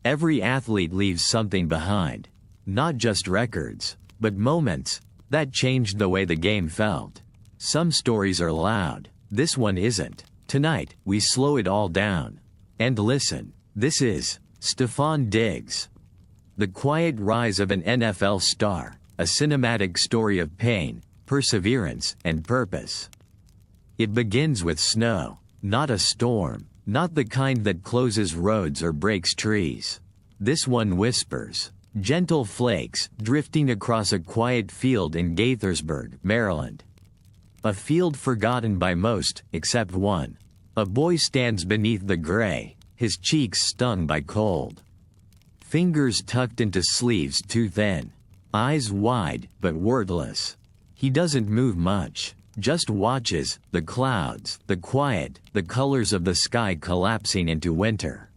Every athlete leaves something behind. Not just records, but moments that changed the way the game felt. Some stories are loud. This one isn't. Tonight, we slow it all down. And listen. This is Stefon Diggs. The quiet rise of an NFL star, a cinematic story of pain, perseverance, and purpose. It begins with snow, not a storm, not the kind that closes roads or breaks trees. This one whispers, gentle flakes drifting across a quiet field in Gaithersburg, Maryland. A field forgotten by most, except one. A boy stands beneath the gray, his cheeks stung by cold. Fingers tucked into sleeves too thin. Eyes wide, but wordless. He doesn't move much, just watches, the clouds, the quiet, the colors of the sky collapsing into winter.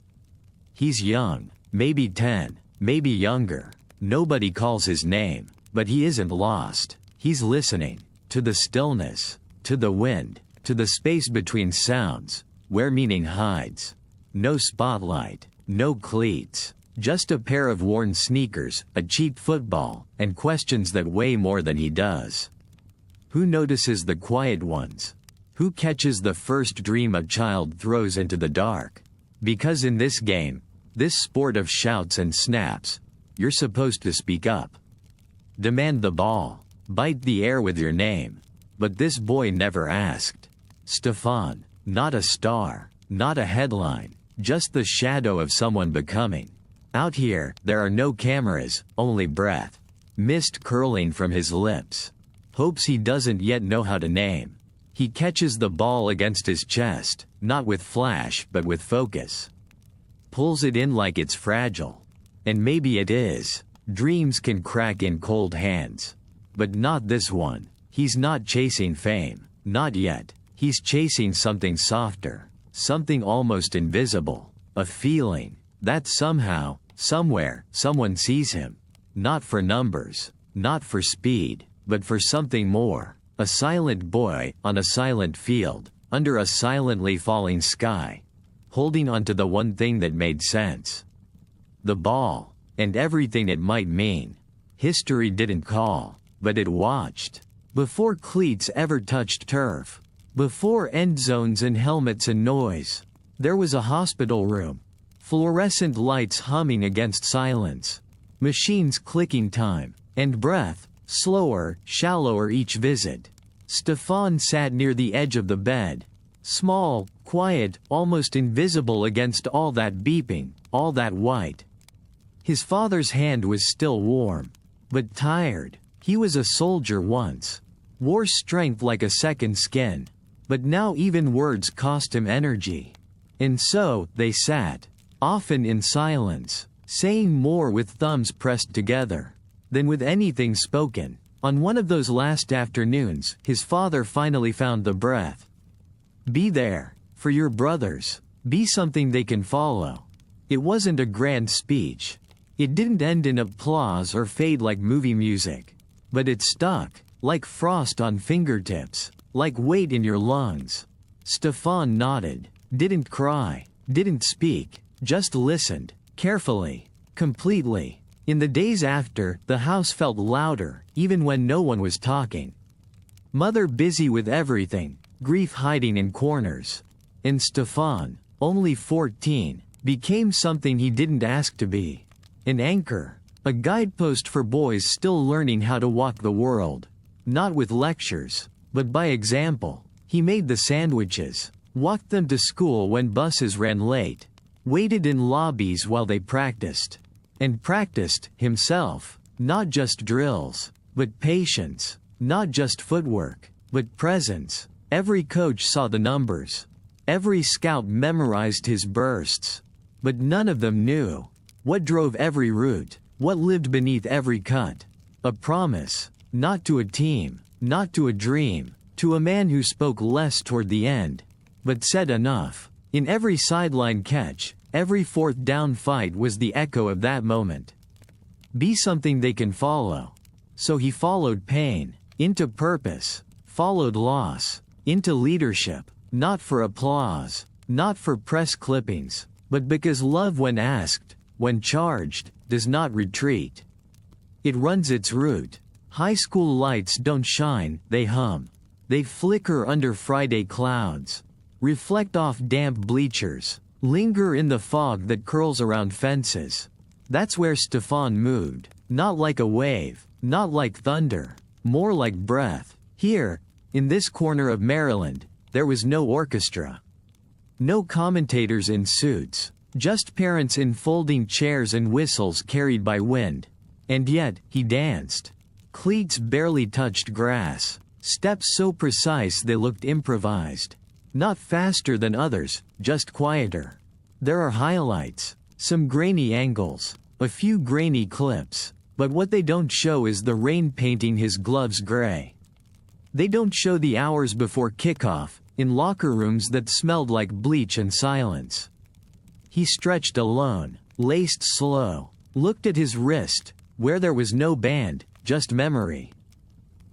He's young, maybe 10, maybe younger. Nobody calls his name, but he isn't lost. He's listening, to the stillness, to the wind, to the space between sounds, where meaning hides. No spotlight, no cleats. Just a pair of worn sneakers, a cheap football, and questions that weigh more than he does. Who notices the quiet ones? Who catches the first dream a child throws into the dark? Because in this game, this sport of shouts and snaps, you're supposed to speak up. Demand the ball. Bite the air with your name. But this boy never asked. Stefan, not a star, not a headline, just the shadow of someone becoming. Out here, there are no cameras, only breath. Mist curling from his lips. Hopes he doesn't yet know how to name. He catches the ball against his chest, not with flash but with focus. Pulls it in like it's fragile. And maybe it is. Dreams can crack in cold hands. But not this one. He's not chasing fame. Not yet. He's chasing something softer. Something almost invisible. A feeling. That somehow, somewhere, someone sees him. Not for numbers, not for speed, but for something more. A silent boy on a silent field, under a silently falling sky, holding onto the one thing that made sense. The ball, and everything it might mean. History didn't call, but it watched. Before cleats ever touched turf. Before end zones and helmets and noise. There was a hospital room. Fluorescent lights humming against silence. Machines clicking time. And breath, slower, shallower each visit. Stefan sat near the edge of the bed. Small, quiet, almost invisible against all that beeping, all that white. His father's hand was still warm. But tired. He was a soldier once. Wore strength like a second skin. But now even words cost him energy. And so, they sat. Often in silence, saying more with thumbs pressed together than with anything spoken. On one of those last afternoons, his father finally found the breath. Be there, for your brothers. Be something they can follow. It wasn't a grand speech. It didn't end in applause or fade like movie music. But it stuck, like frost on fingertips, like weight in your lungs. Stefan nodded, didn't cry, didn't speak. Just listened, carefully, completely. In the days after, the house felt louder, even when no one was talking. Mother busy with everything, grief hiding in corners. And Stefan, only 14, became something he didn't ask to be. An anchor, a guidepost for boys still learning how to walk the world. Not with lectures, but by example. He made the sandwiches, walked them to school when buses ran late. Waited in lobbies while they practiced. And practiced, himself, not just drills, but patience, not just footwork, but presence. Every coach saw the numbers. Every scout memorized his bursts. But none of them knew what drove every route, what lived beneath every cut. A promise, not to a team, not to a dream, to a man who spoke less toward the end, but said enough. In every sideline catch, every fourth down fight was the echo of that moment. Be something they can follow. So he followed pain, into purpose, followed loss, into leadership, not for applause, not for press clippings, but because love when asked, when charged, does not retreat. It runs its route. High school lights don't shine, they hum. They flicker under Friday clouds. Reflect off damp bleachers. Linger in the fog that curls around fences. That's where Stefan moved. Not like a wave, not like thunder, more like breath. Here, in this corner of Maryland, there was no orchestra. No commentators in suits, just parents in folding chairs and whistles carried by wind. And yet, he danced. Cleats barely touched grass, steps so precise they looked improvised. Not faster than others, just quieter. There are highlights, some grainy angles, a few grainy clips, but what they don't show is the rain painting his gloves gray. They don't show the hours before kickoff, in locker rooms that smelled like bleach and silence. He stretched alone, laced slow, looked at his wrist, where there was no band, just memory.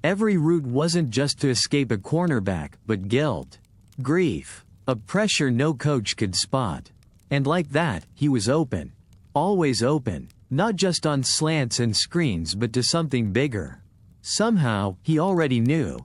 Every route wasn't just to escape a cornerback, but guilt. Grief. A pressure no coach could spot. And like that, he was open. Always open, not just on slants and screens but to something bigger. Somehow, he already knew.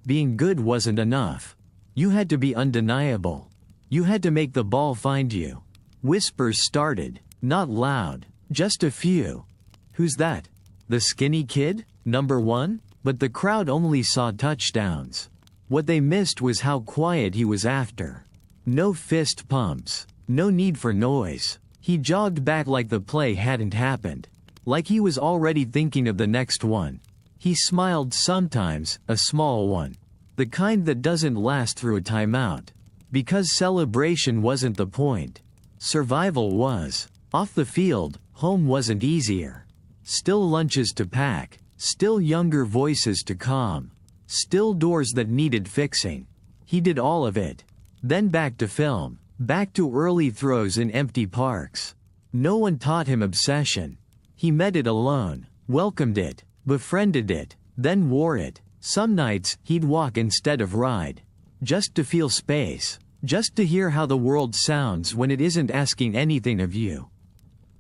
Being good wasn't enough. You had to be undeniable. You had to make the ball find you. Whispers started, not loud, just a few. Who's that? The skinny kid? Number 1? But the crowd only saw touchdowns. What they missed was how quiet he was after. No fist pumps. No need for noise. He jogged back like the play hadn't happened. Like he was already thinking of the next one. He smiled sometimes, a small one. The kind that doesn't last through a timeout. Because celebration wasn't the point. Survival was. Off the field, home wasn't easier. Still lunches to pack. Still younger voices to calm. Still doors that needed fixing. He did all of it. Then back to film. Back to early throws in empty parks. No one taught him obsession. He met it alone, welcomed it, befriended it, then wore it. Some nights, he'd walk instead of ride. Just to feel space. Just to hear how the world sounds when it isn't asking anything of you.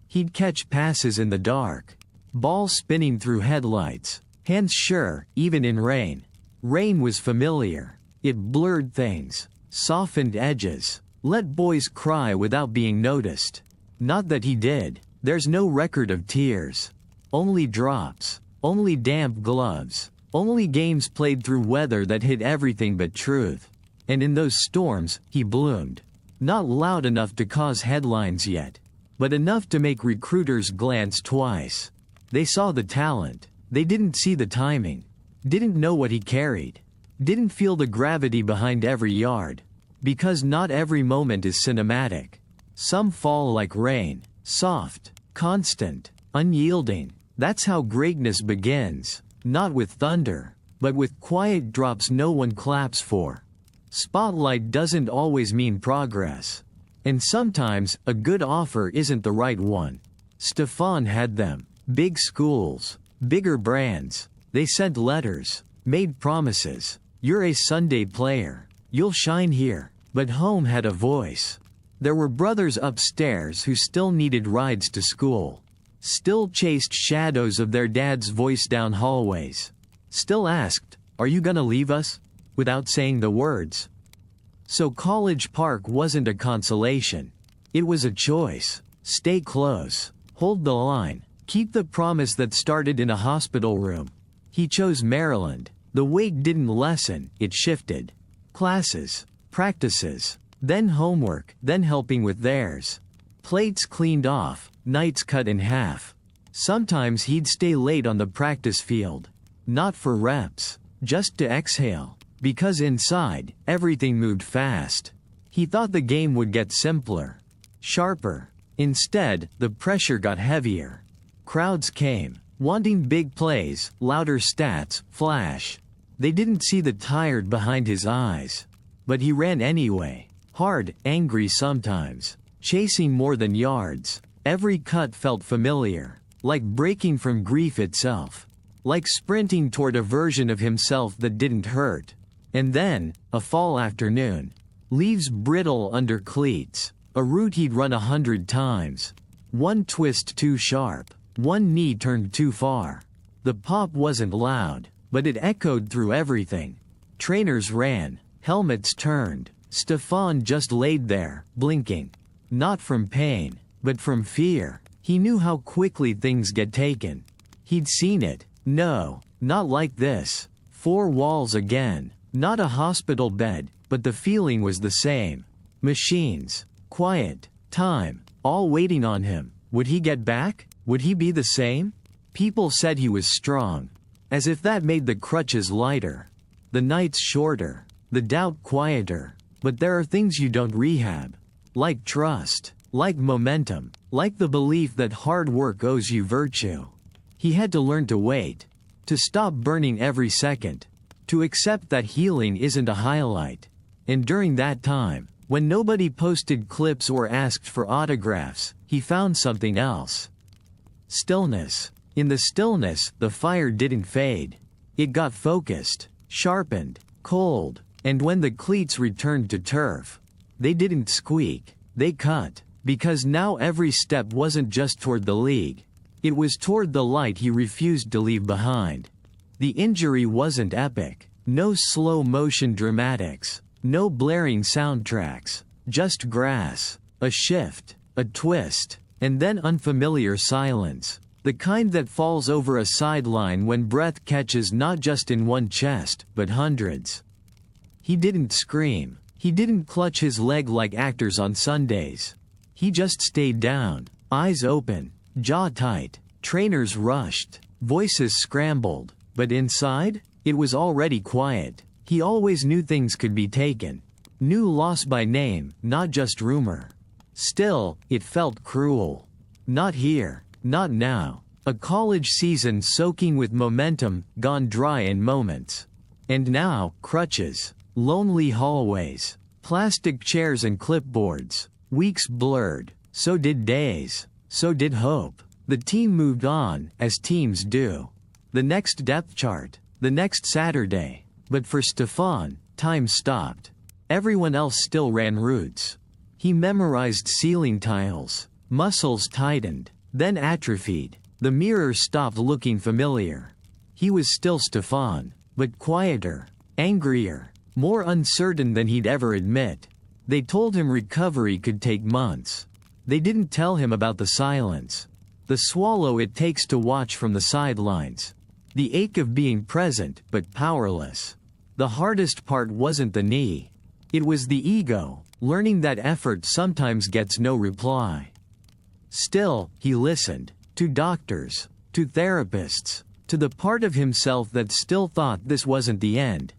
He'd catch passes in the dark. Ball spinning through headlights. Hands sure, even in rain. Rain was familiar. It blurred things. Softened edges. Let boys cry without being noticed. Not that he did. There's no record of tears. Only drops. Only damp gloves. Only games played through weather that hid everything but truth. And in those storms, he bloomed. Not loud enough to cause headlines yet. But enough to make recruiters glance twice. They saw the talent. They didn't see the timing. Didn't know what he carried. Didn't feel the gravity behind every yard. Because not every moment is cinematic. Some fall like rain. Soft. Constant. Unyielding. That's how greatness begins. Not with thunder. But with quiet drops no one claps for. Spotlight doesn't always mean progress. And sometimes, a good offer isn't the right one. Stefan had them. Big schools. Bigger brands. They sent letters. Made promises. You're a Sunday player. You'll shine here. But home had a voice. There were brothers upstairs who still needed rides to school. Still chased shadows of their dad's voice down hallways. Still asked, "Are you gonna leave us?" without saying the words. So College Park wasn't a consolation. It was a choice. Stay close. Hold the line. Keep the promise that started in a hospital room. He chose Maryland. The weight didn't lessen, it shifted. Classes. Practices. Then homework, then helping with theirs. Plates cleaned off, nights cut in half. Sometimes he'd stay late on the practice field. Not for reps. Just to exhale. Because inside, everything moved fast. He thought the game would get simpler. Sharper. Instead, the pressure got heavier. Crowds came, wanting big plays, louder stats, flash. They didn't see the tired behind his eyes. But he ran anyway. Hard, angry sometimes. Chasing more than yards. Every cut felt familiar. Like breaking from grief itself. Like sprinting toward a version of himself that didn't hurt. And then, a fall afternoon. Leaves brittle under cleats. A route he'd run 100 times. One twist too sharp. One knee turned too far. The pop wasn't loud, but it echoed through everything. Trainers ran. Helmets turned. Stefan just laid there, blinking. Not from pain, but from fear. He knew how quickly things get taken. He'd seen it. No, not like this. Four walls again. Not a hospital bed, but the feeling was the same. Machines. Quiet. Time. All waiting on him. Would he get back? Would he be the same? People said he was strong. As if that made the crutches lighter. The nights shorter. The doubt quieter. But there are things you don't rehab. Like trust. Like momentum. Like the belief that hard work owes you virtue. He had to learn to wait. To stop burning every second. To accept that healing isn't a highlight. And during that time, when nobody posted clips or asked for autographs, he found something else. Stillness. In the stillness, the fire didn't fade. It got focused, sharpened, cold, and when the cleats returned to turf, they didn't squeak, they cut, because now every step wasn't just toward the league. It was toward the light he refused to leave behind. The injury wasn't epic. No slow-motion dramatics. No blaring soundtracks. Just grass. A shift. A twist. And then unfamiliar silence. The kind that falls over a sideline when breath catches not just in one chest, but hundreds. He didn't scream. He didn't clutch his leg like actors on Sundays. He just stayed down. Eyes open. Jaw tight. Trainers rushed. Voices scrambled. But inside, it was already quiet. He always knew things could be taken. Knew loss by name, not just rumor. Still, it felt cruel. Not here. Not now. A college season soaking with momentum, gone dry in moments. And now, crutches. Lonely hallways. Plastic chairs and clipboards. Weeks blurred. So did days. So did hope. The team moved on, as teams do. The next depth chart. The next Saturday. But for Stefan, time stopped. Everyone else still ran routes. He memorized ceiling tiles. Muscles tightened. Then atrophied. The mirror stopped looking familiar. He was still Stefan, but quieter, angrier, more uncertain than he'd ever admit. They told him recovery could take months. They didn't tell him about the silence. The swallow it takes to watch from the sidelines. The ache of being present, but powerless. The hardest part wasn't the knee. It was the ego, learning that effort sometimes gets no reply. Still, he listened. To doctors. To therapists. To the part of himself that still thought this wasn't the end.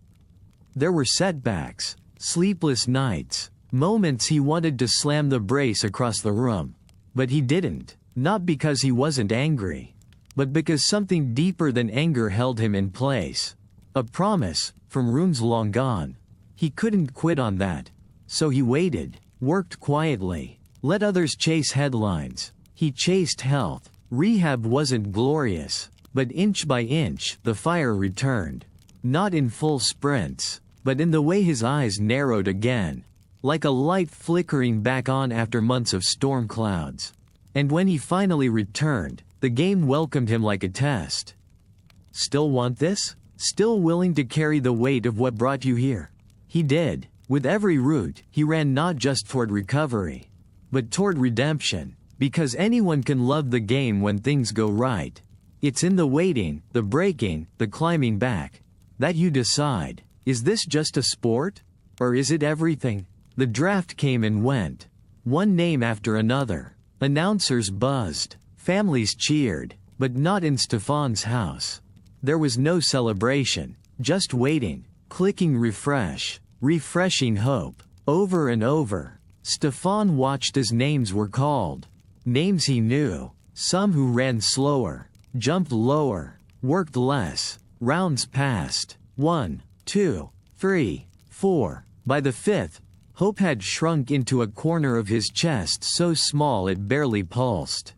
There were setbacks. Sleepless nights. Moments he wanted to slam the brace across the room. But he didn't. Not because he wasn't angry. But because something deeper than anger held him in place. A promise, from rooms long gone. He couldn't quit on that. So he waited, worked quietly, let others chase headlines. He chased health. Rehab wasn't glorious, but inch by inch, the fire returned. Not in full sprints, but in the way his eyes narrowed again. Like a light flickering back on after months of storm clouds. And when he finally returned, the game welcomed him like a test. Still want this? Still willing to carry the weight of what brought you here? He did. With every route, he ran not just toward recovery, but toward redemption. Because anyone can love the game when things go right. It's in the waiting, the breaking, the climbing back, that you decide, is this just a sport? Or is it everything? The draft came and went. One name after another. Announcers buzzed. Families cheered, but not in Stefan's house. There was no celebration, just waiting, clicking refresh, refreshing hope, over and over. Stefan watched as names were called. Names he knew, some who ran slower, jumped lower, worked less. Rounds passed. 1, 2, 3, 4. By the fifth, hope had shrunk into a corner of his chest so small it barely pulsed.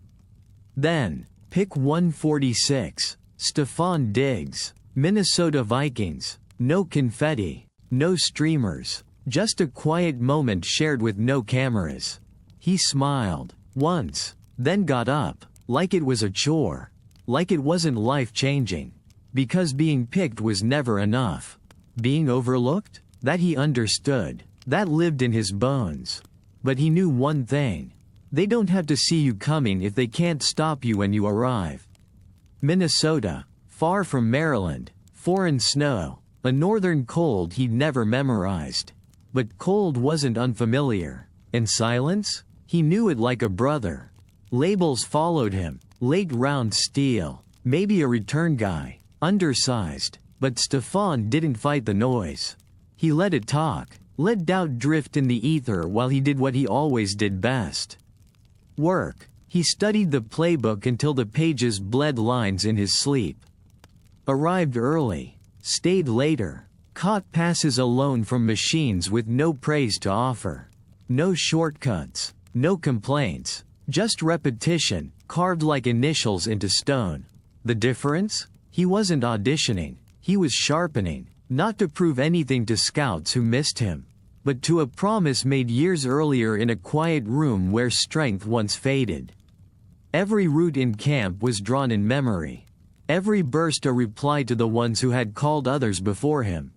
Then, pick 146, Stefan Diggs, Minnesota Vikings. No confetti, no streamers, just a quiet moment shared with no cameras. He smiled. Once. then got up, like it was a chore. Like it wasn't life-changing. Because being picked was never enough. Being overlooked? That he understood. That lived in his bones. But he knew one thing. They don't have to see you coming if they can't stop you when you arrive. Minnesota, far from Maryland, foreign snow, a northern cold he'd never memorized. But cold wasn't unfamiliar. And silence? He knew it like a brother. Labels followed him. Late round steel. Maybe a return guy. Undersized. But Stefan didn't fight the noise. He let it talk. Let doubt drift in the ether while he did what he always did best. Work. He studied the playbook until the pages bled lines in his sleep. Arrived early. Stayed later. Caught passes alone from machines with no praise to offer. No shortcuts. No complaints. Just repetition, carved like initials into stone. The difference? He wasn't auditioning. He was sharpening, not to prove anything to scouts who missed him, but to a promise made years earlier in a quiet room where strength once faded. Every route in camp was drawn in memory. Every burst a reply to the ones who had called others before him.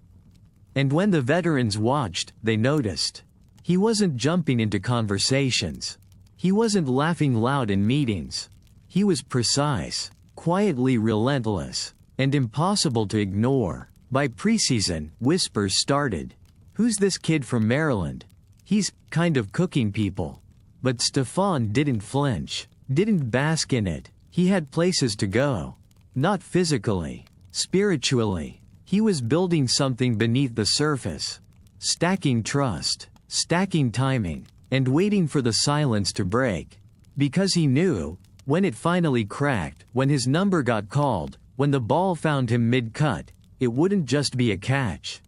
And when the veterans watched, they noticed. He wasn't jumping into conversations. He wasn't laughing loud in meetings. He was precise, quietly relentless, and impossible to ignore. By preseason, whispers started. Who's this kid from Maryland? He's kind of cooking people. But Stefan didn't flinch, didn't bask in it. He had places to go. Not physically, spiritually. He was building something beneath the surface. Stacking trust, stacking timing, and waiting for the silence to break. Because he knew, when it finally cracked, when his number got called, when the ball found him mid-cut, it wouldn't just be a catch.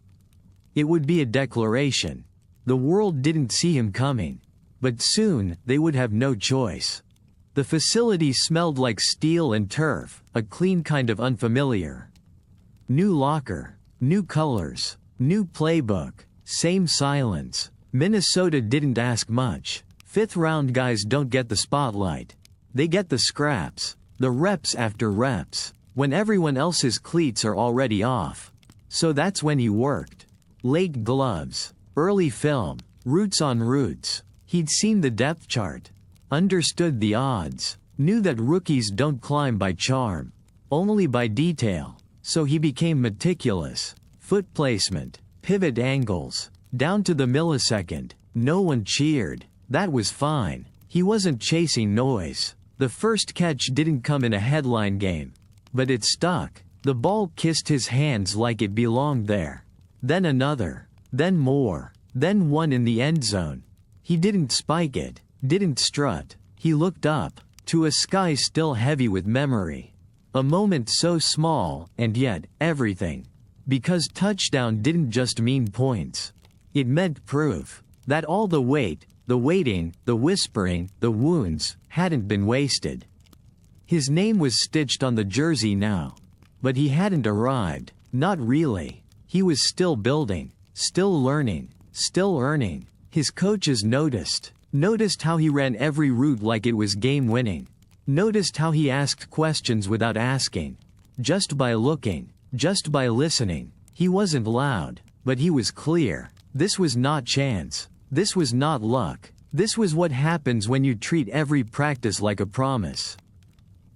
It would be a declaration. The world didn't see him coming. But soon, they would have no choice. The facility smelled like steel and turf, a clean kind of unfamiliar. New locker, new colors, new playbook, same silence. Minnesota didn't ask much. Fifth-round guys don't get the spotlight. They get the scraps, the reps after reps, when everyone else's cleats are already off. So that's when he worked. Late gloves, early film, roots on roots. He'd seen the depth chart, understood the odds, knew that rookies don't climb by charm, only by detail. So he became meticulous. Foot placement, pivot angles, down to the millisecond. No one cheered. That was fine. He wasn't chasing noise. The first catch didn't come in a headline game. But it stuck. The ball kissed his hands like it belonged there. Then another. Then more. Then one in the end zone. He didn't spike it. Didn't strut. He looked up. To a sky still heavy with memory. A moment so small, and yet, everything. Because touchdown didn't just mean points. It meant proof. That all the wait, the waiting, the whispering, the wounds, hadn't been wasted. His name was stitched on the jersey now. But he hadn't arrived. Not really. He was still building. Still learning. Still earning. His coaches noticed. Noticed how he ran every route like it was game-winning. Noticed how he asked questions without asking. Just by looking. Just by listening. He wasn't loud. But he was clear. This was not chance. This was not luck. This was what happens when you treat every practice like a promise.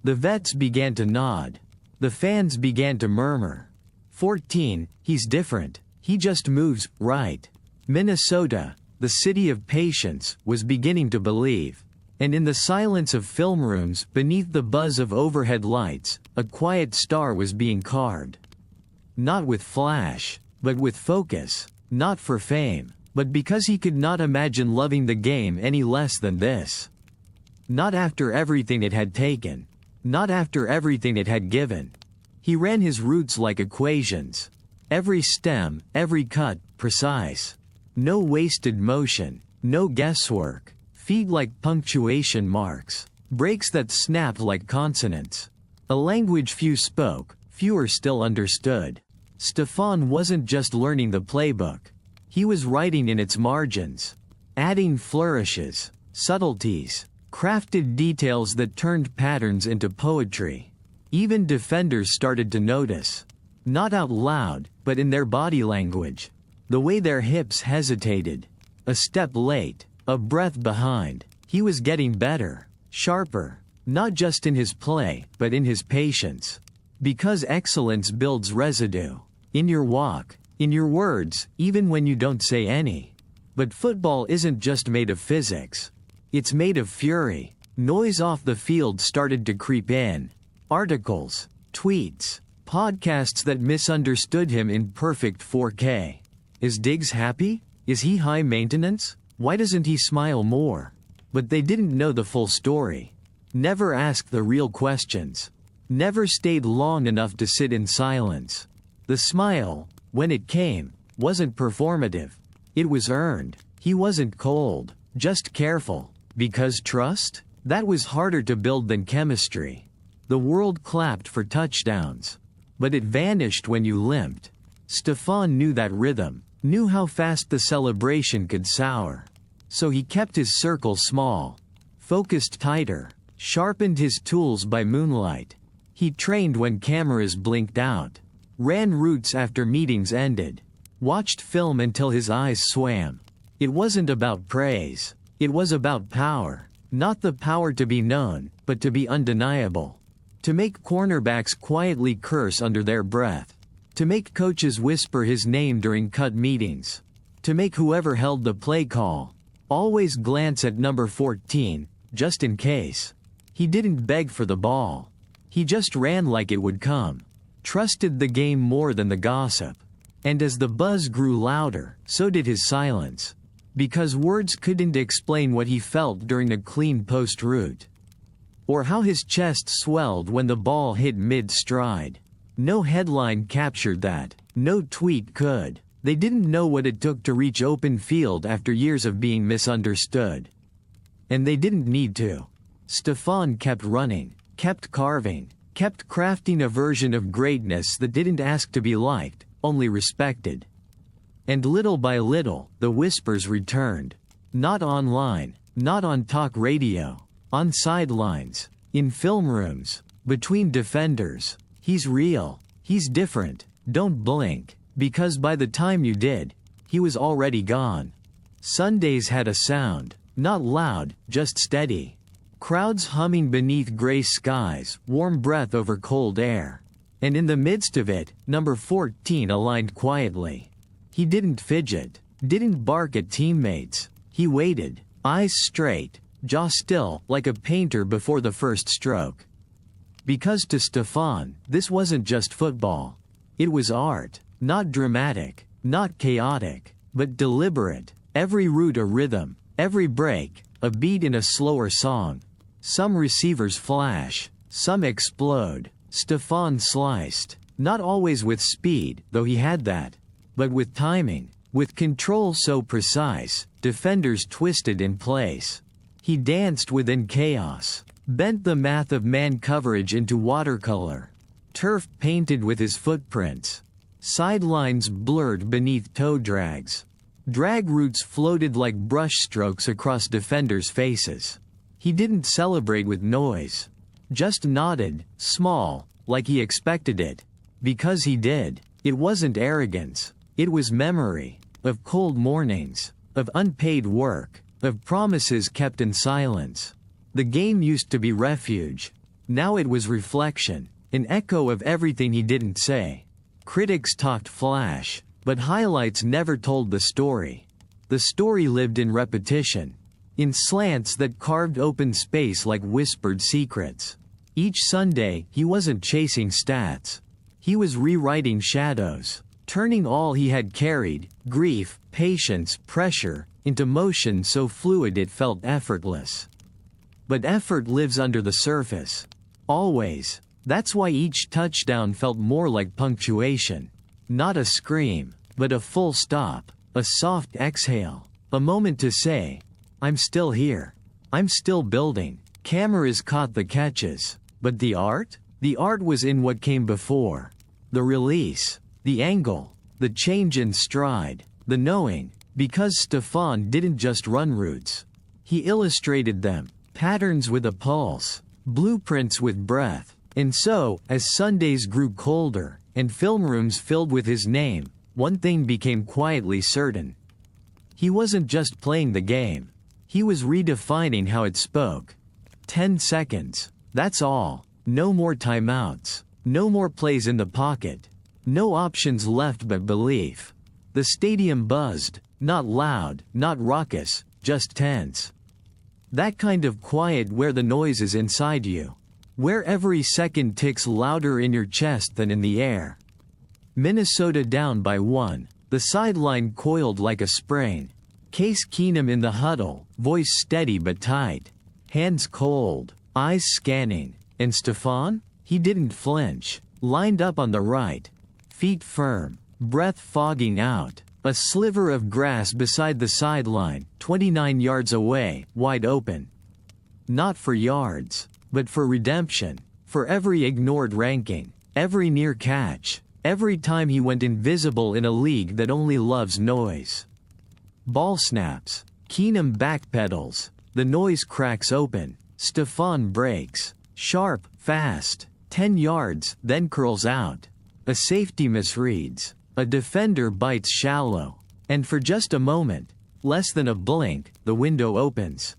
The vets began to nod. The fans began to murmur. 14, he's different. He just moves right. Minnesota, the city of patience, was beginning to believe. And in the silence of film rooms, beneath the buzz of overhead lights, a quiet star was being carved. Not with flash, but with focus. Not for fame, but because he could not imagine loving the game any less than this. Not after everything it had taken. Not after everything it had given. He ran his routes like equations. Every stem, every cut, precise. No wasted motion, no guesswork. Feet like punctuation marks. Breaks that snapped like consonants. A language few spoke, fewer still understood. Stefan wasn't just learning the playbook. He was writing in its margins. Adding flourishes, subtleties, Crafted details that turned patterns into poetry. Even defenders started to notice. Not out loud, but in their body language. The way their hips hesitated. A step late, a breath behind. He was getting better, sharper, not just in his play, but in his patience. Because excellence builds residue. In your walk, in your words, even when you don't say any. But football isn't just made of physics. It's made of fury. Noise off the field started to creep in. Articles, tweets, podcasts that misunderstood him in perfect 4K. Is Diggs happy? Is he high maintenance? Why doesn't he smile more? But they didn't know the full story. Never asked the real questions. Never stayed long enough to sit in silence. The smile, when it came, wasn't performative. It was earned. He wasn't cold, just careful. Because trust? That was harder to build than chemistry. The world clapped for touchdowns. But it vanished when you limped. Stefan knew that rhythm, knew how fast the celebration could sour. So he kept his circle small, focused tighter, sharpened his tools by moonlight. He trained when cameras blinked out, ran routes after meetings ended, watched film until his eyes swam. It wasn't about praise. It was about power. Not the power to be known, but to be undeniable. To make cornerbacks quietly curse under their breath. To make coaches whisper his name during cut meetings. To make whoever held the play call always glance at number 14, just in case. He didn't beg for the ball. He just ran like it would come. Trusted the game more than the gossip. And as the buzz grew louder, so did his silence. Because words couldn't explain what he felt during a clean post route. Or how his chest swelled when the ball hit mid-stride. No headline captured that. No tweet could. They didn't know what it took to reach open field after years of being misunderstood. And they didn't need to. Stefan kept running, kept carving, kept crafting a version of greatness that didn't ask to be liked, only respected. And little by little, the whispers returned. Not online, not on talk radio, on sidelines, in film rooms, between defenders. He's real, he's different, don't blink, because by the time you did, he was already gone. Sundays had a sound, not loud, just steady. Crowds humming beneath gray skies, warm breath over cold air. And in the midst of it, number 14 aligned quietly. He didn't fidget, didn't bark at teammates. He waited, eyes straight, jaw still, like a painter before the first stroke. Because to Stefan, this wasn't just football. It was art, not dramatic, not chaotic, but deliberate. Every route a rhythm, every break, a beat in a slower song. Some receivers flash, some explode. Stefan sliced, not always with speed, though he had that. But with timing, with control so precise, defenders twisted in place. He danced within chaos, bent the math of man coverage into watercolor. Turf painted with his footprints. Sidelines blurred beneath toe drags. Drag routes floated like brushstrokes across defenders' faces. He didn't celebrate with noise. Just nodded, small, like he expected it. Because he did. It wasn't arrogance. It was memory, of cold mornings, of unpaid work, of promises kept in silence. The game used to be refuge. Now it was reflection, an echo of everything he didn't say. Critics talked flash, but highlights never told the story. The story lived in repetition, in slants that carved open space like whispered secrets. Each Sunday, he wasn't chasing stats. He was rewriting shadows. Turning all he had carried, grief, patience, pressure, into motion so fluid it felt effortless. But effort lives under the surface. Always. That's why each touchdown felt more like punctuation. Not a scream, but a full stop, a soft exhale, a moment to say, I'm still here. I'm still building. Cameras caught the catches. But the art? The art was in what came before. The release. The angle, the change in stride, the knowing, because Stefan didn't just run routes. He illustrated them, Patterns with a pulse, blueprints with breath. And so, as Sundays grew colder, and film rooms filled with his name, one thing became quietly certain. He wasn't just playing the game. He was redefining how it spoke. 10 seconds. That's all. No more timeouts. No more plays in the pocket. No options left but belief. The stadium buzzed, not loud, not raucous, just tense. That kind of quiet where the noise is inside you. Where every second ticks louder in your chest than in the air. Minnesota down by 1. The sideline coiled like a spring. Case Keenum in the huddle, voice steady but tight. Hands cold, eyes scanning. And Stefan? He didn't flinch. Lined up on the right. Feet firm, breath fogging out. A sliver of grass beside the sideline, 29 yards away, wide open. Not for yards, but for redemption. For every ignored ranking, every near catch, every time he went invisible in a league that only loves noise. Ball snaps. Keenum backpedals. The noise cracks open. Stefan breaks. Sharp, fast. 10 yards, then curls out. A safety misreads. A defender bites shallow. And for just a moment, less than a blink, the window opens.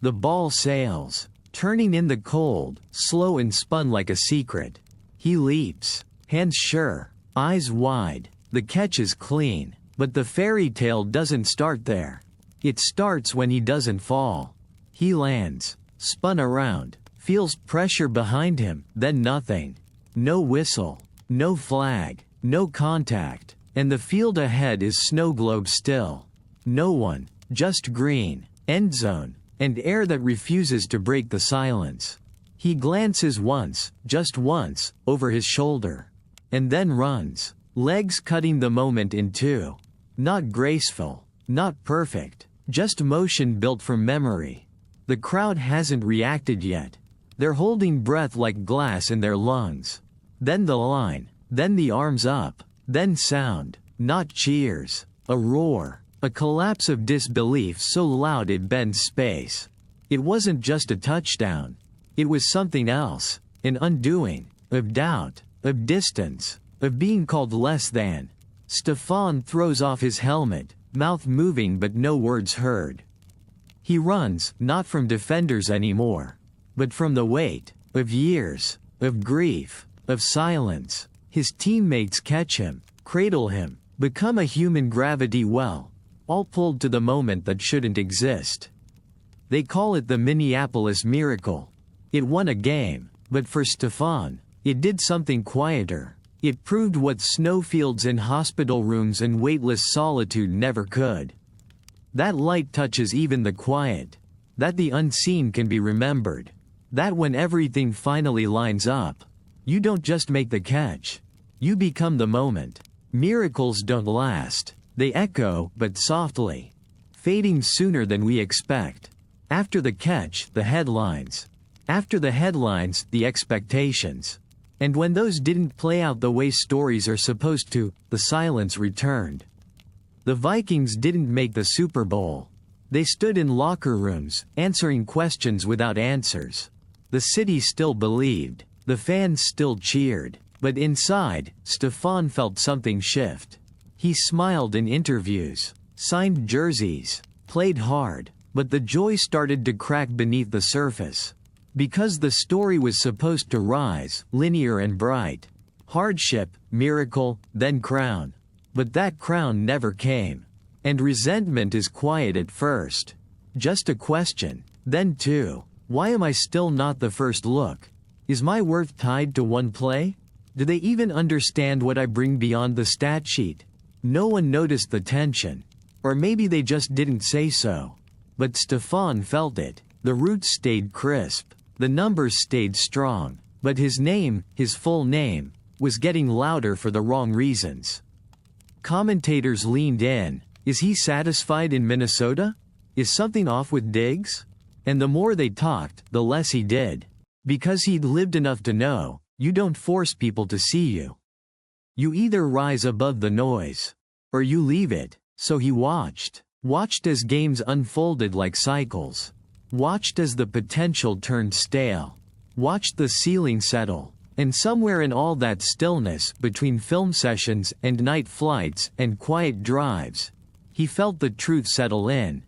The ball sails, turning in the cold, slow and spun like a secret. He leaps, hands sure, eyes wide. The catch is clean, but the fairy tale doesn't start there. It starts when he doesn't fall. He lands, spun around, feels pressure behind him, then nothing. No whistle, no flag, no contact, and the field ahead is snow globe still. No one, just green, end zone, and air that refuses to break the silence. He glances once, just once, over his shoulder. And then runs, legs cutting the moment in two. Not graceful, not perfect, just motion built from memory. The crowd hasn't reacted yet. They're holding breath like glass in their lungs. Then the line, then the arms up, then sound, not cheers, a roar. A collapse of disbelief so loud it bends space. It wasn't just a touchdown. It was something else, an undoing, of doubt, of distance, of being called less than. Stefan throws off his helmet, mouth moving but no words heard. He runs, not from defenders anymore, but from the weight, of years, of grief, of silence. His teammates catch him, cradle him, become a human gravity well. All pulled to the moment that shouldn't exist. They call it the Minneapolis Miracle. It won a game, but for Stefan, it did something quieter. It proved what snowfields in hospital rooms and weightless solitude never could. That light touches even the quiet. That the unseen can be remembered. That when everything finally lines up, you don't just make the catch. You become the moment. Miracles don't last. They echo, but softly. Fading sooner than we expect. After the catch, the headlines. After the headlines, the expectations. And when those didn't play out the way stories are supposed to, the silence returned. The Vikings didn't make the Super Bowl. They stood in locker rooms, answering questions without answers. The city still believed. The fans still cheered. But inside, Stefan felt something shift. He smiled in interviews, signed jerseys, played hard, but the joy started to crack beneath the surface. Because the story was supposed to rise, linear and bright. Hardship, miracle, then crown. But that crown never came. And resentment is quiet at first. Just a question. Then two. Why am I still not the first look? Is my worth tied to one play? Do they even understand what I bring beyond the stat sheet? No one noticed the tension. Or maybe they just didn't say so. But Stefan felt it. The roots stayed crisp. The numbers stayed strong. But his name, his full name, was getting louder for the wrong reasons. Commentators leaned in. Is he satisfied in Minnesota? Is something off with Diggs? And the more they talked, the less he did. Because he'd lived enough to know, you don't force people to see you. You either rise above the noise, or you leave it. So he watched as games unfolded like cycles. watched as the potential turned stale, watched the ceiling settle, and somewhere in all that stillness between film sessions and night flights and quiet drives, he felt the truth settle in.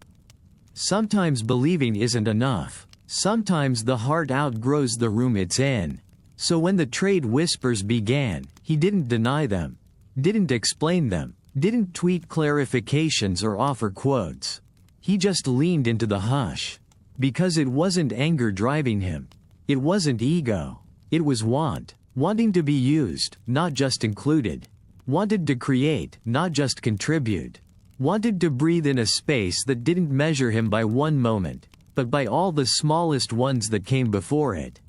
Sometimes believing isn't enough. Sometimes the heart outgrows the room it's in. So when the trade whispers began, he didn't deny them, didn't explain them, didn't tweet clarifications or offer quotes. He just leaned into the hush. Because it wasn't anger driving him. It wasn't ego. It was wanting to be used, not just included. Wanted to create, not just contribute. Wanted to breathe in a space that didn't measure him by one moment, but by all the smallest ones that came before it.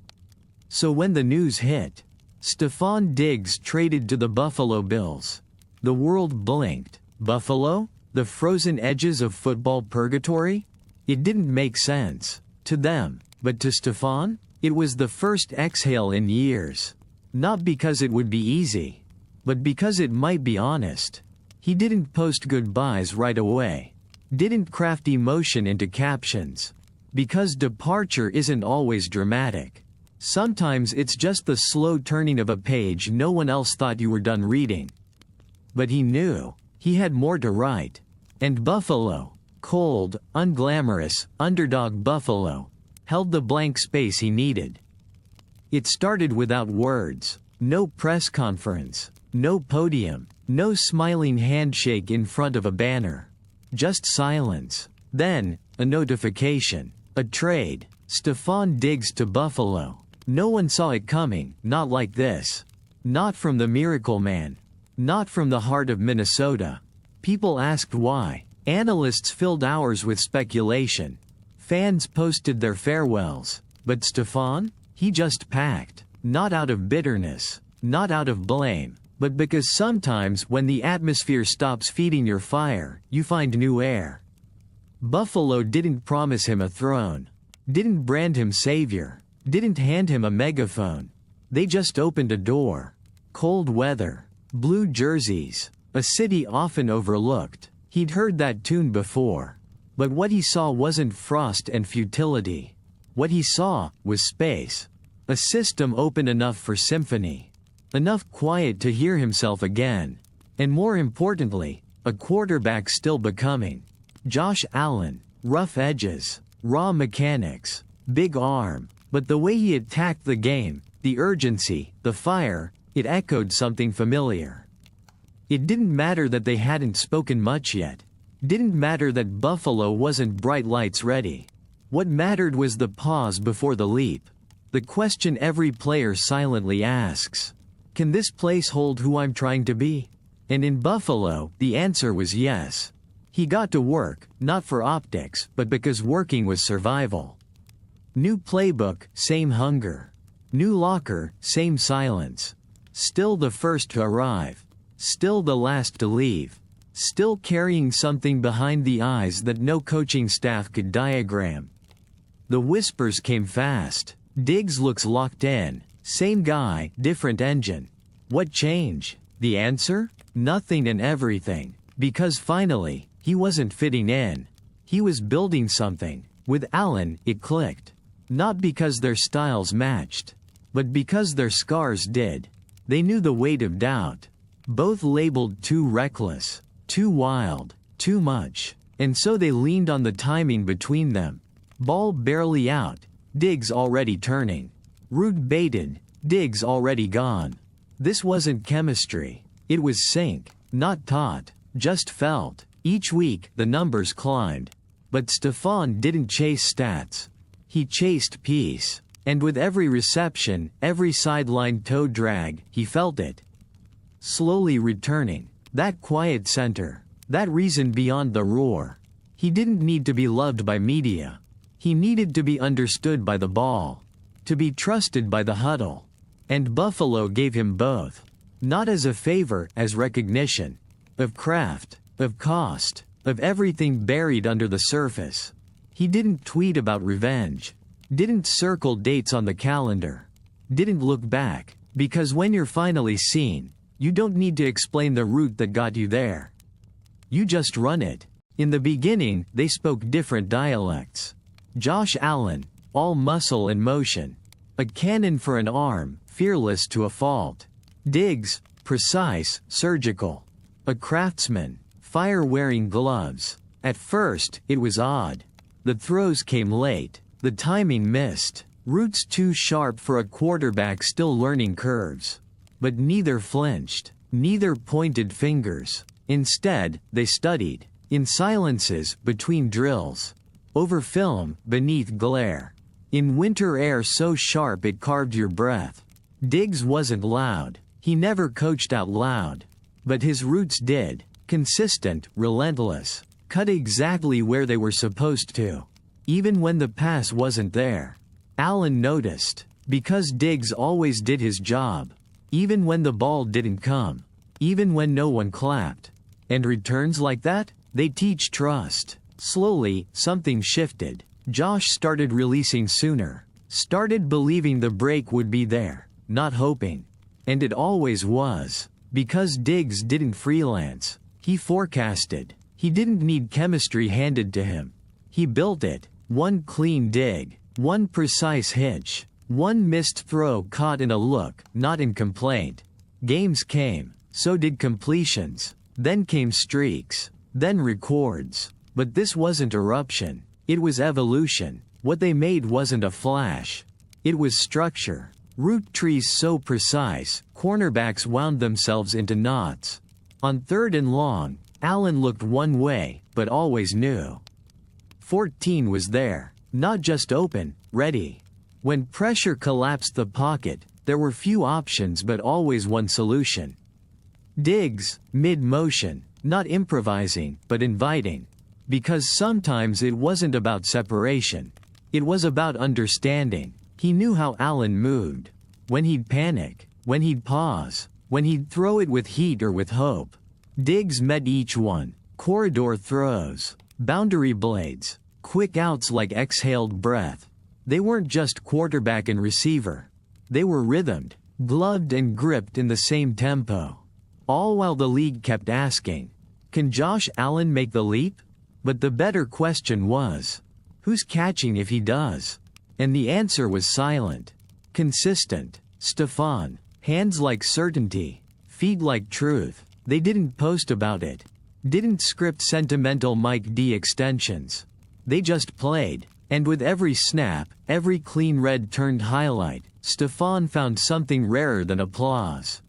So when the news hit, Stefon Diggs traded to the Buffalo Bills, the world blinked. Buffalo? The frozen edges of football purgatory? It didn't make sense to them, but to Stefan, it was the first exhale in years. Not because it would be easy, but because it might be honest. He didn't post goodbyes right away. Didn't craft emotion into captions. Because departure isn't always dramatic. Sometimes it's just the slow turning of a page no one else thought you were done reading. But he knew he had more to write. And Buffalo, cold, unglamorous, underdog Buffalo, held the blank space he needed. It started without words. No press conference. No podium. No smiling handshake in front of a banner. Just silence. Then, a notification. A trade. Stefon Diggs to Buffalo. No one saw it coming, not like this. Not from the Miracle Man. Not from the heart of Minnesota. People asked why. Analysts filled hours with speculation. Fans posted their farewells. But Stefan? He just packed. Not out of bitterness. Not out of blame. But because sometimes when the atmosphere stops feeding your fire, you find new air. Buffalo didn't promise him a throne. Didn't brand him savior. Didn't hand him a megaphone. They just opened a door. Cold weather. Blue jerseys. A city often overlooked. He'd heard that tune before. But what he saw wasn't frost and futility. What he saw was space. A system open enough for symphony. Enough quiet to hear himself again. And more importantly, a quarterback still becoming. Josh Allen, rough edges, raw mechanics, big arm. But the way he attacked the game, the urgency, the fire, it echoed something familiar. It didn't matter that they hadn't spoken much yet. Didn't matter that Buffalo wasn't bright lights ready. What mattered was the pause before the leap. The question every player silently asks. Can this place hold who I'm trying to be? And in Buffalo, the answer was yes. He got to work, not for optics, but because working was survival. New playbook, same hunger. New locker, same silence. Still the first to arrive. Still the last to leave. Still carrying something behind the eyes that no coaching staff could diagram. The whispers came fast. Diggs looks locked in. Same guy, different engine. What change? The answer? Nothing and everything. Because finally, he wasn't fitting in. He was building something. With Allen, it clicked. Not because their styles matched, but because their scars did. They knew the weight of doubt. Both labeled too reckless, too wild, too much. And so they leaned on the timing between them. Ball barely out. Diggs already turning. Route baited. Diggs already gone. This wasn't chemistry. It was sync. Not taught. Just felt. Each week, the numbers climbed. But Stefan didn't chase stats. He chased peace. And with every reception, every sideline toe drag, he felt it. Slowly returning. That quiet center. That reason beyond the roar. He didn't need to be loved by media. He needed to be understood by the ball. To be trusted by the huddle. And Buffalo gave him both. Not as a favor, as recognition. Of craft. Of cost. Of everything buried under the surface. He didn't tweet about revenge. Didn't circle dates on the calendar. Didn't look back. Because when you're finally seen, you don't need to explain the route that got you there. You just run it. In the beginning, they spoke different dialects. Josh Allen, all muscle and motion. A cannon for an arm, fearless to a fault. Diggs, precise, surgical. A craftsman, fire-wearing gloves. At first, it was odd. The throws came late. The timing missed. Routes too sharp for a quarterback still learning curves. But neither flinched. Neither pointed fingers. Instead, they studied. In silences, between drills. Over film, beneath glare. In winter air so sharp it carved your breath. Diggs wasn't loud. He never coached out loud. But his roots did. Consistent, relentless. Cut exactly where they were supposed to. Even when the pass wasn't there. Allen noticed. Because Diggs always did his job. Even when the ball didn't come. Even when no one clapped. And returns like that? They teach trust. Slowly, something shifted. Josh started releasing sooner. Started believing the break would be there. Not hoping. And it always was. Because Diggs didn't freelance. He forecasted. He didn't need chemistry handed to him. He built it. One clean dig. One precise hitch. One missed throw caught in a look, not in complaint. Games came. So did completions. Then came streaks. Then records. But this wasn't eruption. It was evolution. What they made wasn't a flash. It was structure. Root trees so precise, cornerbacks wound themselves into knots. On 3rd and long, Allen looked one way, but always knew. 14 was there. Not just open, ready. When pressure collapsed the pocket, there were few options but always one solution. Diggs, mid-motion, not improvising, but inviting. Because sometimes it wasn't about separation. It was about understanding. He knew how Allen moved. When he'd panic, when he'd pause, when he'd throw it with heat or with hope. Diggs met each one. Corridor throws. Boundary blades. Quick outs like exhaled breath. They weren't just quarterback and receiver. They were rhythmed, gloved and gripped in the same tempo. All while the league kept asking, can Josh Allen make the leap? But the better question was, who's catching if he does? And the answer was silent. Consistent. Stefan. Hands like certainty. Feet like truth. They didn't post about it. Didn't script sentimental Mike D extensions. They just played. And with every snap, every clean red turned highlight, Stefan found something rarer than applause.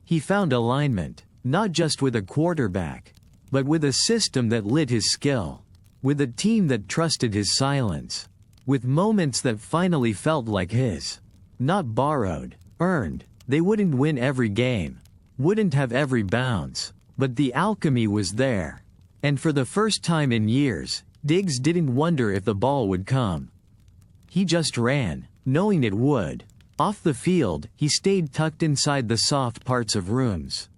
He found alignment. Not just with a quarterback. But with a system that lit his skill. With a team that trusted his silence. With moments that finally felt like his. Not borrowed, earned. They wouldn't win every game. Wouldn't have every bounce. But the alchemy was there. And for the first time in years, Diggs didn't wonder if the ball would come. He just ran, knowing it would. Off the field, he stayed tucked inside the soft parts of rooms.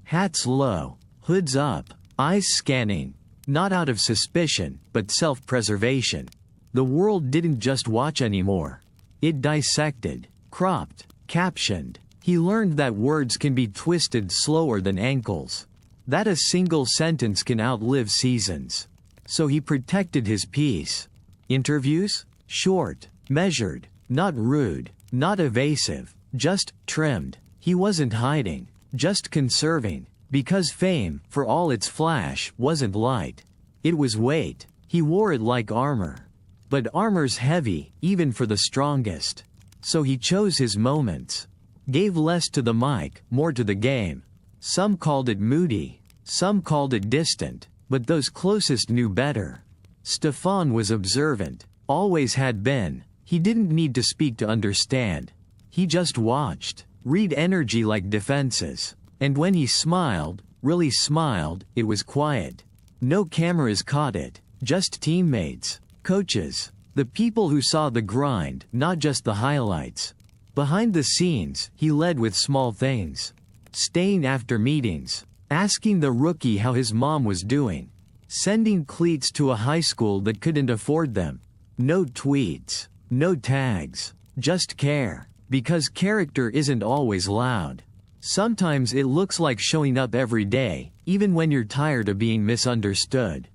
Hats low, hoods up, eyes scanning. Not out of suspicion, but self-preservation. The world didn't just watch anymore. It dissected, cropped, captioned. He learned that words can be twisted slower than ankles. That a single sentence can outlive seasons. So he protected his peace. Interviews? Short, measured, not rude, not evasive, just trimmed. He wasn't hiding, just conserving. Because fame, for all its flash, wasn't light. It was weight. He wore it like armor. But armor's heavy, even for the strongest. So he chose his moments. Gave less to the mic, more to the game. Some called it moody. Some called it distant. But those closest knew better. Stefan was observant. Always had been. He didn't need to speak to understand. He just watched. Read energy like defenses. And when he smiled, really smiled, it was quiet. No cameras caught it. Just teammates. Coaches. The people who saw the grind, not just the highlights. Behind the scenes, he led with small things. Staying after meetings. Asking the rookie how his mom was doing. Sending cleats to a high school that couldn't afford them. No tweets. No tags. Just care. Because character isn't always loud. Sometimes it looks like showing up every day, even when you're tired of being misunderstood.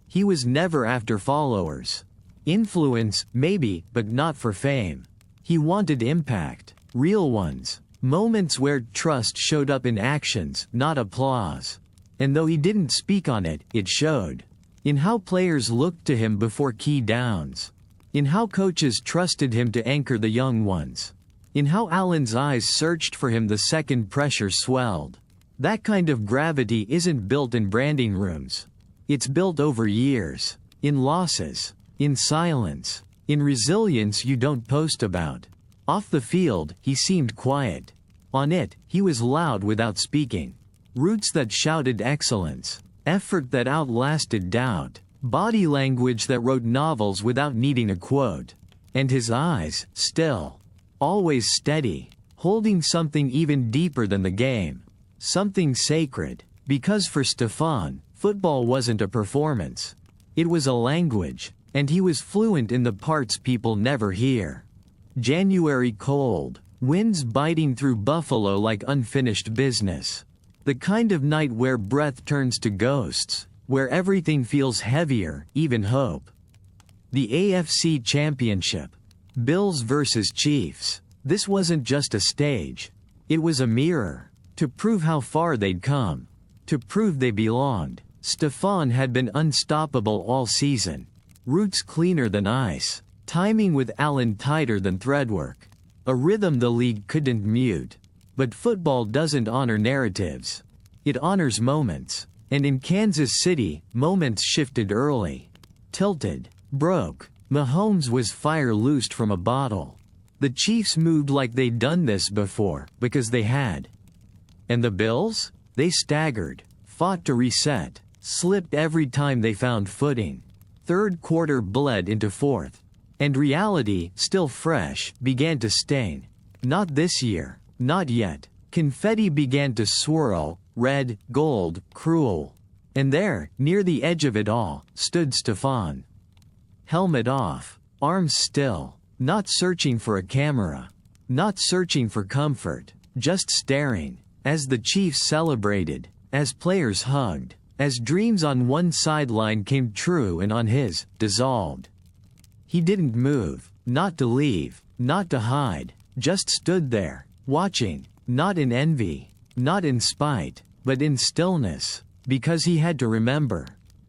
He was never after followers. Influence, maybe, but not for fame. He wanted impact. Real ones. Moments where trust showed up in actions, not applause. And though he didn't speak on it, it showed. In how players looked to him before key downs. In how coaches trusted him to anchor the young ones. In how Allen's eyes searched for him the second pressure swelled. That kind of gravity isn't built in branding rooms. It's built over years. In losses. In silence. In resilience you don't post about. Off the field, he seemed quiet. On it, he was loud without speaking. Roots that shouted excellence. Effort that outlasted doubt. Body language that wrote novels without needing a quote. And his eyes, still. Always steady. Holding something even deeper than the game. Something sacred. Because for Stefan, football wasn't a performance. It was a language. And he was fluent in the parts people never hear. January cold. Winds biting through Buffalo like unfinished business. The kind of night where breath turns to ghosts, where everything feels heavier, even hope. The AFC Championship. Bills versus Chiefs. This wasn't just a stage. It was a mirror. To prove how far they'd come. To prove they belonged. Stefan had been unstoppable all season. Roots cleaner than ice. Timing with Allen tighter than threadwork. A rhythm the league couldn't mute. But football doesn't honor narratives. It honors moments. And in Kansas City, moments shifted early. Tilted. Broke. Mahomes was fire loosed from a bottle. The Chiefs moved like they'd done this before, because they had. And the Bills? They staggered. Fought to reset. Slipped every time they found footing. Third quarter bled into fourth. And reality, still fresh, began to stain. Not this year. Not yet. Confetti began to swirl, red, gold, cruel. And there, near the edge of it all, stood Stefan. Helmet off. Arms still. Not searching for a camera. Not searching for comfort. Just staring. As the Chiefs celebrated. As players hugged. As dreams on one sideline came true and on his, dissolved. He didn't move, not to leave, not to hide, just stood there, watching, not in envy, not in spite, but in stillness, because he had to remember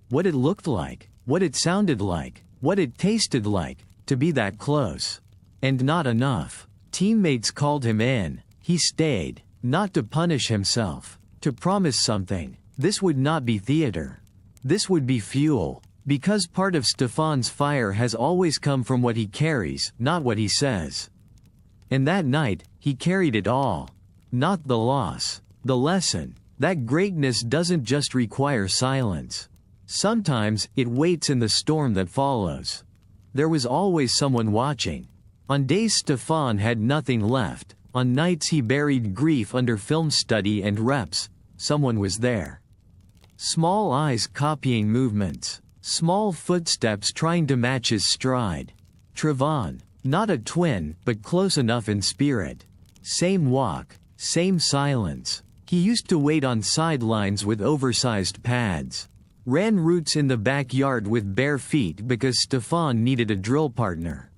what it looked like, what it sounded like, what it tasted like, to be that close. And not enough. Teammates called him in. He stayed, not to punish himself, to promise something. This would not be theater. This would be fuel. Because part of Stefan's fire has always come from what he carries, not what he says. And that night, he carried it all. Not the loss. The lesson. That greatness doesn't just require silence. Sometimes, it waits in the storm that follows. There was always someone watching. On days Stefan had nothing left, on nights he buried grief under film study and reps, someone was there. Small eyes copying movements. Small footsteps trying to match his stride. Trevon, not a twin, but close enough in spirit. Same walk, same silence. He used to wait on sidelines with oversized pads. Ran routes in the backyard with bare feet because Stefan needed a drill partner.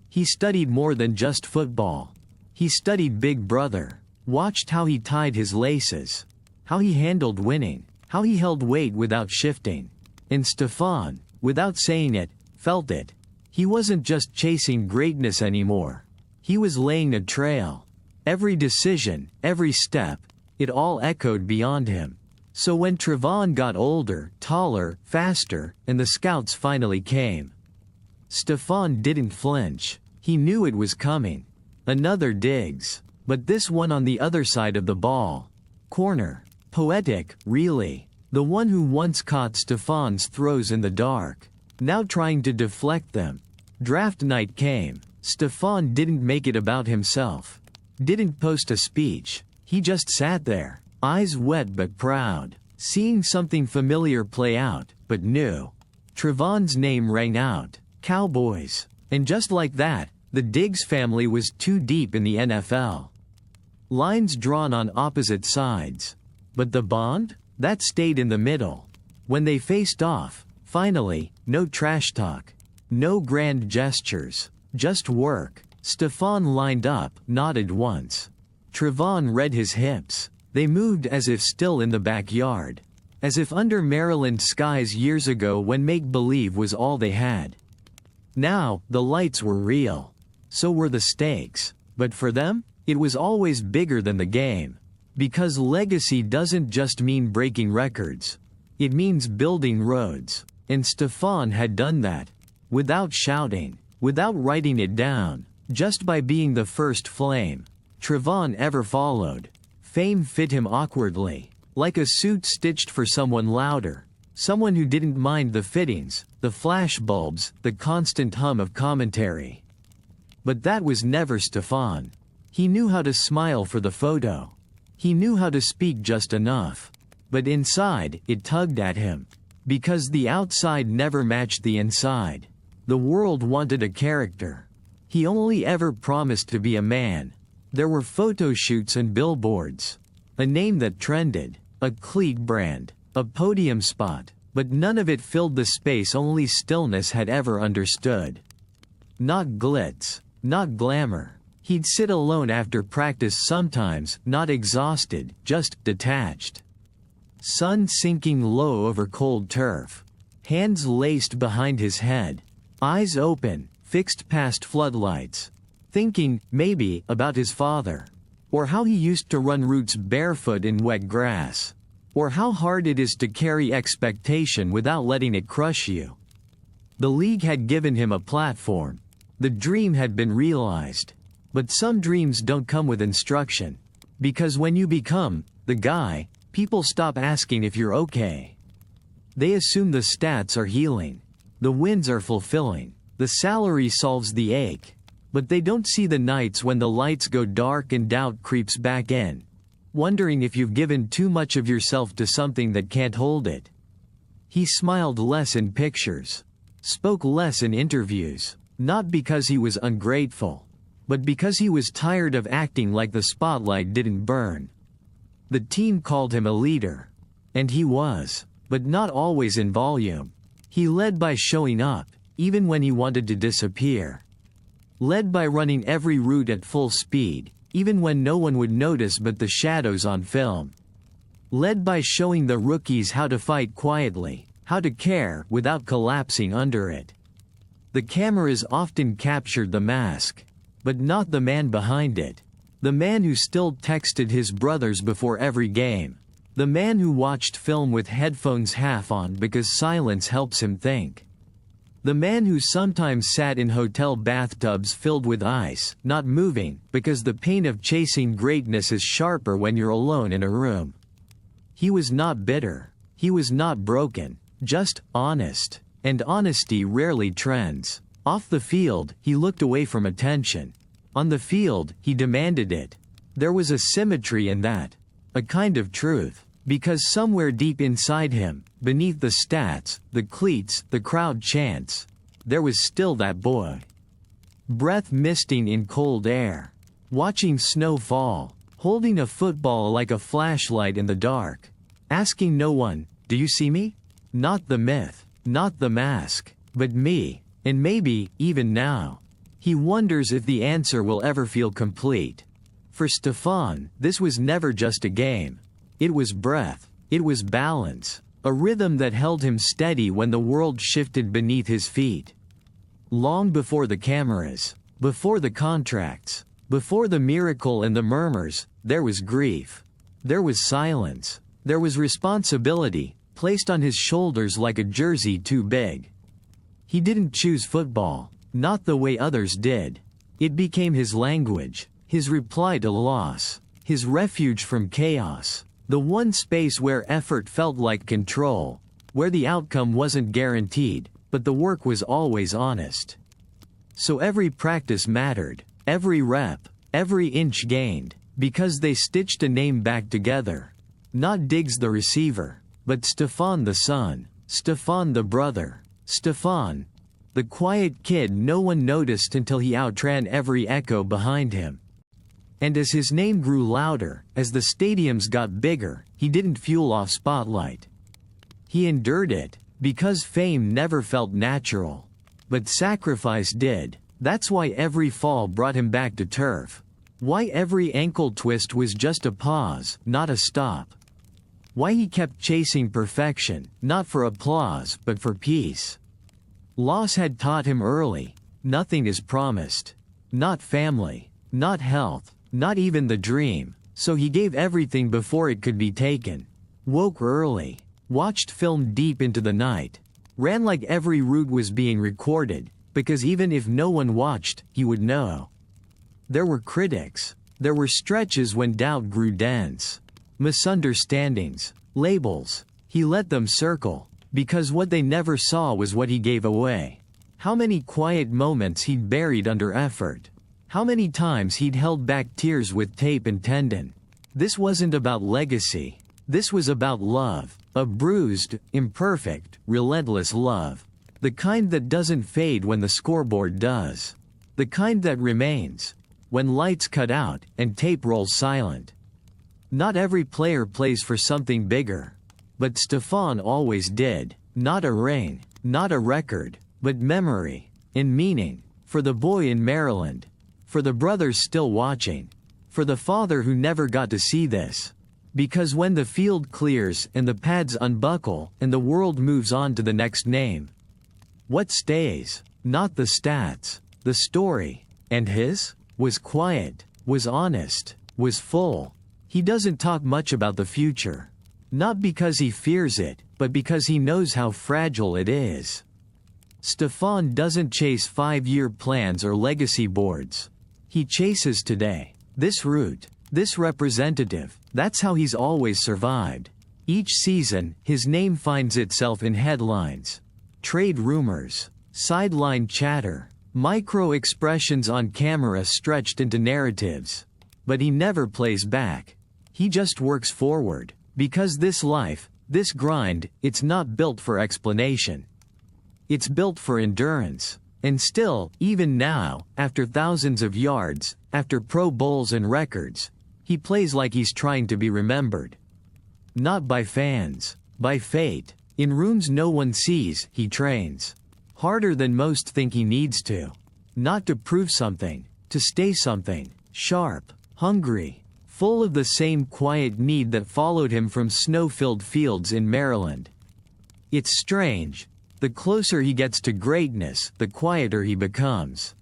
He studied more than just football. He studied Big Brother. Watched how he tied his laces. How he handled winning. How he held weight without shifting. And Stefan, without saying it, felt it. He wasn't just chasing greatness anymore. He was laying a trail. Every decision, every step, it all echoed beyond him. So when Trevon got older, taller, faster, and the scouts finally came, Stefan didn't flinch. He knew it was coming. Another Diggs. But this one on the other side of the ball. Corner. Poetic, really. The one who once caught Stefan's throws in the dark. Now trying to deflect them. Draft night came. Stefan didn't make it about himself. Didn't post a speech. He just sat there. Eyes wet but proud. Seeing something familiar play out, but new. Trevon's name rang out. Cowboys. And just like that, the Diggs family was too deep in the NFL. Lines drawn on opposite sides. But the bond? That stayed in the middle. When they faced off, finally, no trash talk. No grand gestures, just work. Stefan lined up, nodded once. Trevon read his hips. They moved as if still in the backyard. As if under Maryland skies years ago when make-believe was all they had. Now, the lights were real. So were the stakes. But for them, it was always bigger than the game. Because legacy doesn't just mean breaking records. It means building roads. And Stefan had done that. Without shouting. Without writing it down. Just by being the first flame. Trevon ever followed. Fame fit him awkwardly. Like a suit stitched for someone louder. Someone who didn't mind the fittings, the flashbulbs, the constant hum of commentary. But that was never Stefan. He knew how to smile for the photo. He knew how to speak just enough. But inside, it tugged at him. Because the outside never matched the inside. The world wanted a character. He only ever promised to be a man. There were photo shoots and billboards. A name that trended. A clique brand. A podium spot. But none of it filled the space only stillness had ever understood. Not glitz. Not glamour. He'd sit alone after practice sometimes, not exhausted, just detached. Sun sinking low over cold turf. Hands laced behind his head. Eyes open, fixed past floodlights. Thinking, maybe, about his father. Or how he used to run routes barefoot in wet grass. Or how hard it is to carry expectation without letting it crush you. The league had given him a platform. The dream had been realized. But some dreams don't come with instruction. Because when you become the guy, people stop asking if you're okay. They assume the stats are healing. The wins are fulfilling. The salary solves the ache. But they don't see the nights when the lights go dark and doubt creeps back in. Wondering if you've given too much of yourself to something that can't hold it. He smiled less in pictures. Spoke less in interviews. Not because he was ungrateful. But because he was tired of acting like the spotlight didn't burn. The team called him a leader. And he was. But not always in volume. He led by showing up, even when he wanted to disappear. Led by running every route at full speed, even when no one would notice but the shadows on film. Led by showing the rookies how to fight quietly, how to care without collapsing under it. The cameras often captured the mask. But not the man behind it. The man who still texted his brothers before every game. The man who watched film with headphones half on because silence helps him think. The man who sometimes sat in hotel bathtubs filled with ice, not moving, because the pain of chasing greatness is sharper when you're alone in a room. He was not bitter. He was not broken. Just honest. And honesty rarely trends. Off the field, he looked away from attention. On the field, he demanded it. There was a symmetry in that. A kind of truth. Because somewhere deep inside him, beneath the stats, the cleats, the crowd chants, there was still that boy. Breath misting in cold air. Watching snow fall. Holding a football like a flashlight in the dark. Asking no one, "Do you see me?" Not the myth. Not the mask. But me. And maybe, even now. He wonders if the answer will ever feel complete. For Stefan, this was never just a game. It was breath. It was balance. A rhythm that held him steady when the world shifted beneath his feet. Long before the cameras. Before the contracts. Before the miracle and the murmurs, there was grief. There was silence. There was responsibility, placed on his shoulders like a jersey too big. He didn't choose football. Not the way others did. It became his language, his reply to loss, his refuge from chaos, the one space where effort felt like control, where the outcome wasn't guaranteed, but the work was always honest. So every practice mattered, every rep, every inch gained, because they stitched a name back together. Not Diggs the receiver, but Stefan the son, Stefan the brother, Stefan, the quiet kid no one noticed until he outran every echo behind him. And as his name grew louder, as the stadiums got bigger, he didn't fuel off spotlight. He endured it, because fame never felt natural. But sacrifice did. That's why every fall brought him back to turf. Why every ankle twist was just a pause, not a stop. Why he kept chasing perfection, not for applause, but for peace. Loss had taught him early, nothing is promised. Not family, not health, not even the dream, so he gave everything before it could be taken. Woke early, watched film deep into the night, ran like every route was being recorded, because even if no one watched, he would know. There were critics. There were stretches when doubt grew dense. Misunderstandings, labels. He let them circle, because what they never saw was what he gave away. How many quiet moments he'd buried under effort. How many times he'd held back tears with tape and tendon. This wasn't about legacy. This was about love. A bruised, imperfect, relentless love. The kind that doesn't fade when the scoreboard does. The kind that remains when lights cut out and tape rolls silent. Not every player plays for something bigger. But Stefan always did. Not a ring, not a record, but memory, and meaning. For the boy in Maryland. For the brothers still watching. For the father who never got to see this. Because when the field clears and the pads unbuckle and the world moves on to the next name, what stays? Not the stats, the story. And his? Was quiet, was honest, was full. He doesn't talk much about the future. Not because he fears it, but because he knows how fragile it is. Stefan doesn't chase 5-year plans or legacy boards. He chases today. This route, this representative, that's how he's always survived. Each season, his name finds itself in headlines. Trade rumors, sideline chatter, micro-expressions on camera stretched into narratives. But he never plays back. He just works forward. Because this life, this grind, it's not built for explanation. It's built for endurance. And still, even now, after thousands of yards, after Pro Bowls and records, he plays like he's trying to be remembered. Not by fans, by fate. In rooms no one sees, he trains. Harder than most think he needs to. Not to prove something, to stay something. Sharp, hungry, full of the same quiet need that followed him from snow-filled fields in Maryland. It's strange. The closer he gets to greatness, the quieter he becomes.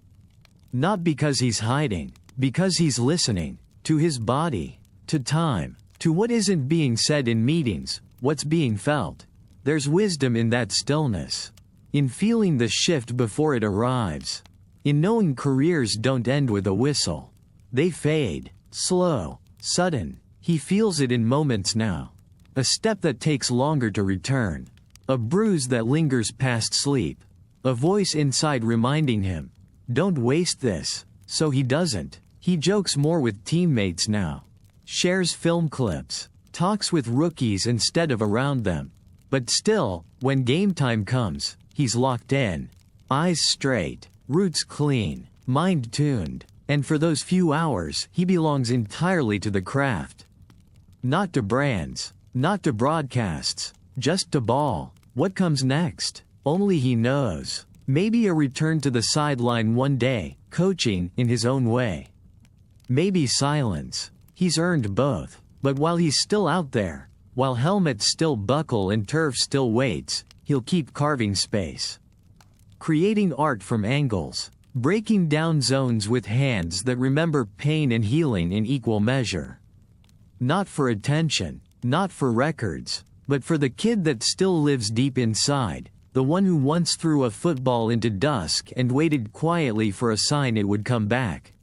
Not because he's hiding, because he's listening. To his body, to time, to what isn't being said in meetings, what's being felt. There's wisdom in that stillness. In feeling the shift before it arrives. In knowing careers don't end with a whistle. They fade, slow, sudden. He feels it in moments now. A step that takes longer to return. A bruise that lingers past sleep. A voice inside reminding him, don't waste this. So he doesn't. He jokes more with teammates now. Shares film clips. Talks with rookies instead of around them. But still, when game time comes, he's locked in. Eyes straight, roots clean, mind tuned. And for those few hours, he belongs entirely to the craft. Not to brands, not to broadcasts, just to ball. What comes next? Only he knows. Maybe a return to the sideline one day, coaching in his own way. Maybe silence. He's earned both. But while he's still out there, while helmets still buckle and turf still waits, he'll keep carving space. Creating art from angles. Breaking down zones with hands that remember pain and healing in equal measure. Not for attention, not for records, but for the kid that still lives deep inside, the one who once threw a football into dusk and waited quietly for a sign it would come back.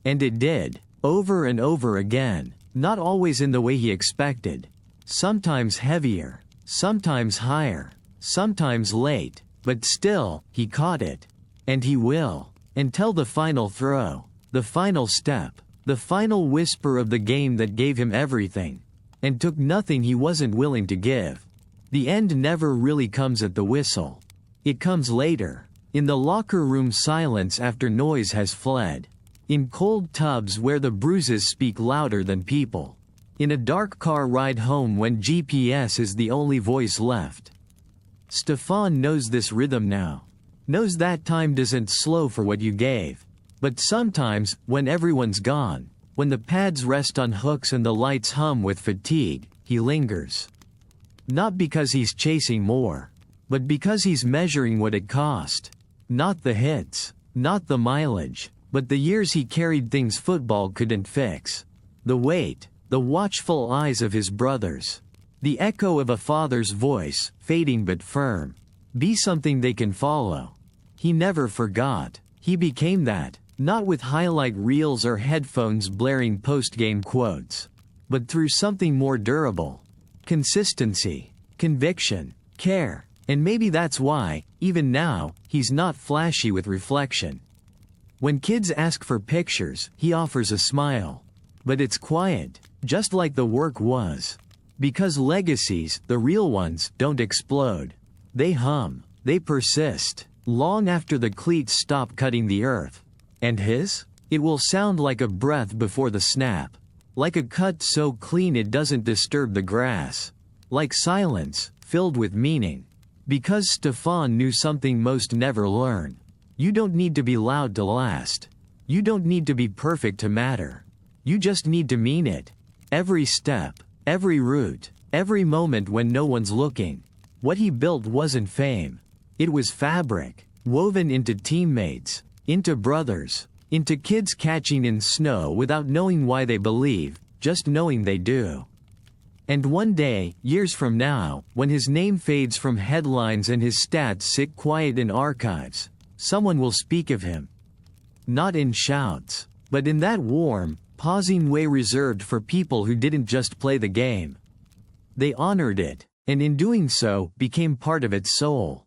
And it did, over and over again, not always in the way he expected. Sometimes heavier, sometimes higher, sometimes late, but still, he caught it. And he will, until the final throw, the final step, the final whisper of the game that gave him everything, and took nothing he wasn't willing to give. The end never really comes at the whistle. It comes later, in the locker room silence after noise has fled. In cold tubs where the bruises speak louder than people. In a dark car ride home when GPS is the only voice left. Stefan knows this rhythm now. knows that time doesn't slow for what you gave. But sometimes, when everyone's gone, when the pads rest on hooks and the lights hum with fatigue, he lingers. Not because he's chasing more, but because he's measuring what it cost. Not the hits, not the mileage, but the years he carried things football couldn't fix. The weight, the watchful eyes of his brothers. The echo of a father's voice, fading but firm. Be something they can follow. He never forgot. He became that, not with highlight reels or headphones blaring post-game quotes, but through something more durable. Consistency, conviction, care. And maybe that's why, even now, he's not flashy with reflection. When kids ask for pictures, he offers a smile. But it's quiet, just like the work was. Because legacies, the real ones, don't explode. They hum, they persist, long after the cleats stop cutting the earth. And his? It will sound like a breath before the snap. Like a cut so clean it doesn't disturb the grass. Like silence, filled with meaning. Because Stefan knew something most never learn. You don't need to be loud to last. You don't need to be perfect to matter. You just need to mean it. Every step, every route, every moment when no one's looking. What he built wasn't fame. It was fabric, woven into teammates, into brothers, into kids catching in snow without knowing why they believe, just knowing they do. And one day, years from now, when his name fades from headlines and his stats sit quiet in archives, someone will speak of him. Not in shouts, but in that warm, pausing way reserved for people who didn't just play the game. They honored it, and in doing so, became part of its soul.